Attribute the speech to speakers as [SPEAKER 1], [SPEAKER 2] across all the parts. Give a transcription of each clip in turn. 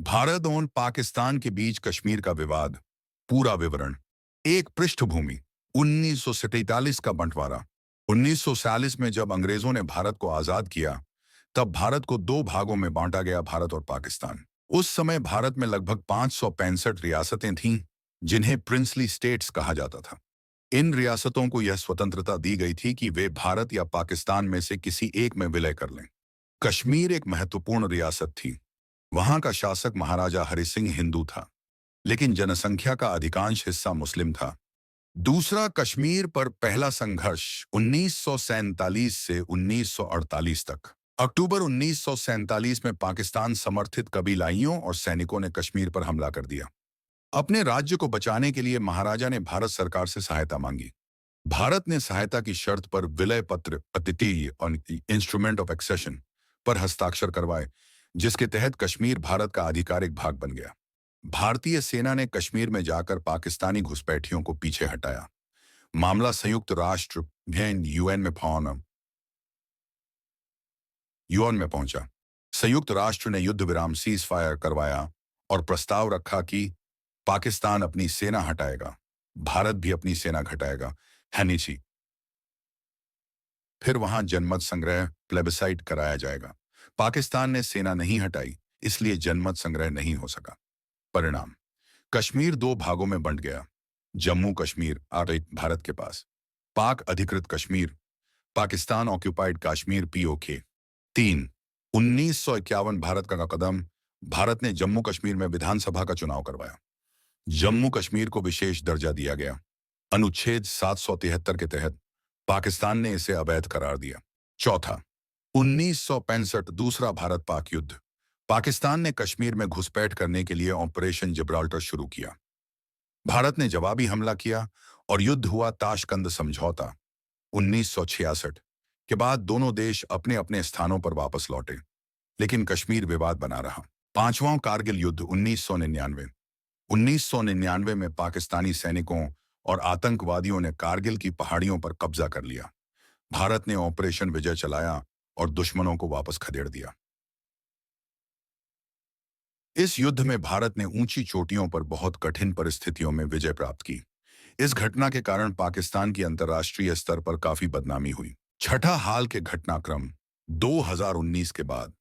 [SPEAKER 1] भारत और पाकिस्तान के बीच कश्मीर का विवाद। पूरा विवरण। एक पृष्ठभूमि। 1947 का बंटवारा। 1947 में जब अंग्रेजों ने भारत को आजाद किया, तब भारत को दो भागों में बांटा गया, भारत और पाकिस्तान। उस समय भारत में लगभग 565 रियासतें थीं, जिन्हें प्रिंसली स्टेट्स कहा जाता था। इन रियासतों को यह स्वतंत्रता दी गई थी कि वे भारत या पाकिस्तान में से किसी एक में विलय कर लें। कश्मीर एक महत्वपूर्ण रियासत थी। वहां का शासक महाराजा हरि सिंह हिंदू था, लेकिन जनसंख्या का अधिकांश हिस्सा मुस्लिम था। दूसरा, कश्मीर पर पहला संघर्ष 1947 से 1948 तक। अक्टूबर 1947 में पाकिस्तान समर्थित कबीलाइयों और सैनिकों ने कश्मीर पर हमला कर दिया। अपने राज्य को बचाने के लिए महाराजा ने भारत सरकार से सहायता मांगी। भारत ने सहायता की शर्त पर विलय पत्र, अतिथि और इंस्ट्रूमेंट ऑफ एक्सेशन पर हस्ताक्षर करवाए, जिसके तहत कश्मीर भारत का आधिकारिक भाग बन गया। भारतीय सेना ने कश्मीर में जाकर पाकिस्तानी घुसपैठियों को पीछे हटाया। मामला संयुक्त राष्ट्र यूएन में पहुंचा। संयुक्त राष्ट्र ने युद्ध विराम सीज फायर करवाया और प्रस्ताव रखा कि पाकिस्तान अपनी सेना हटाएगा, भारत भी अपनी सेना घटाएगा। हैनिची। फिर वहां जनमत संग्रह प्लेबिसाइट कराया जाएगा। पाकिस्तान ने सेना नहीं हटाई, इसलिए जनमत संग्रह नहीं हो सका। परिणाम, कश्मीर दो भागों में बंट गया। जम्मू कश्मीर आज भारत के पास, पाक अधिकृत कश्मीर, पाकिस्तान ऑक्यूपाइड कश्मीर पीओके। 3 1951 भारत का कदम। भारत ने जम्मू कश्मीर में विधानसभा का चुनाव करवाया। जम्मू कश्मीर को विशेष दर्जा दिया गया। अनुच्छेद 773 के तहत पाकिस्तान ने इसे अवैध करार दिया। चौथा, 1965 दूसरा भारत पाक युद्ध। पाकिस्तान ने कश्मीर में घुसपैठ करने के लिए ऑपरेशन जिब्राल्टर शुरू किया। भारत ने जवाबी हमला किया और युद्ध हुआ। ताशकंद समझौता 1966 के बाद दोनों देश अपने अपने स्थानों पर वापस लौटे, लेकिन कश्मीर विवाद बना रहा। पांचवां कारगिल युद्ध 1999। 1999 में पाकिस्तानी सैनिकों और आतंकवादियों ने कारगिल की पहाड़ियों पर कब्जा कर लिया। भारत ने ऑपरेशन विजय चलाया और दुश्मनों को वापस खदेड़ दिया। इस युद्ध में भारत ने ऊंची चोटियों पर बहुत कठिन परिस्थितियों में विजय प्राप्त की। इस घटना के कारण पाकिस्तान की अंतर्राष्ट्रीय स्तर पर काफी बदनामी हुई। छठा, हाल के घटनाक्रम 2019 के बाद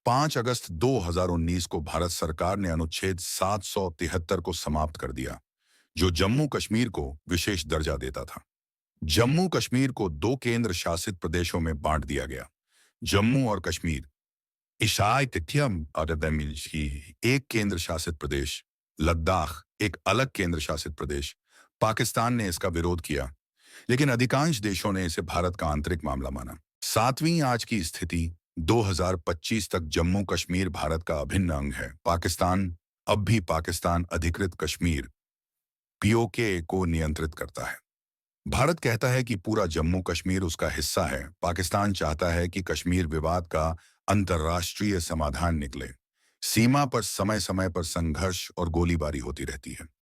[SPEAKER 1] 5 अगस्त 2019 को भारत सरकार ने अनुच्छेद 773 को समाप्त कर दिया, जो जम्मू कश्मीर को विशेष दर्जा देता था। जम्मू कश्मीर को दो केंद्र शासित प्रदेशों में बांट दिया गया। जम्मू और कश्मीर एक केंद्र शासित प्रदेश, लद्दाख एक अलग केंद्र शासित प्रदेश। पाकिस्तान ने इसका विरोध किया, लेकिन अधिकांश देशों ने इसे भारत का आंतरिक मामला माना। सातवीं, आज की स्थिति 2025 तक जम्मू कश्मीर भारत का अभिन्न अंग है। पाकिस्तान अब भी पाकिस्तान अधिकृत कश्मीर पीओके को नियंत्रित करता है। भारत कहता है कि पूरा जम्मू कश्मीर उसका हिस्सा है। पाकिस्तान चाहता है कि कश्मीर विवाद का अंतर्राष्ट्रीय समाधान निकले। सीमा पर समय समय पर संघर्ष और गोलीबारी होती रहती है।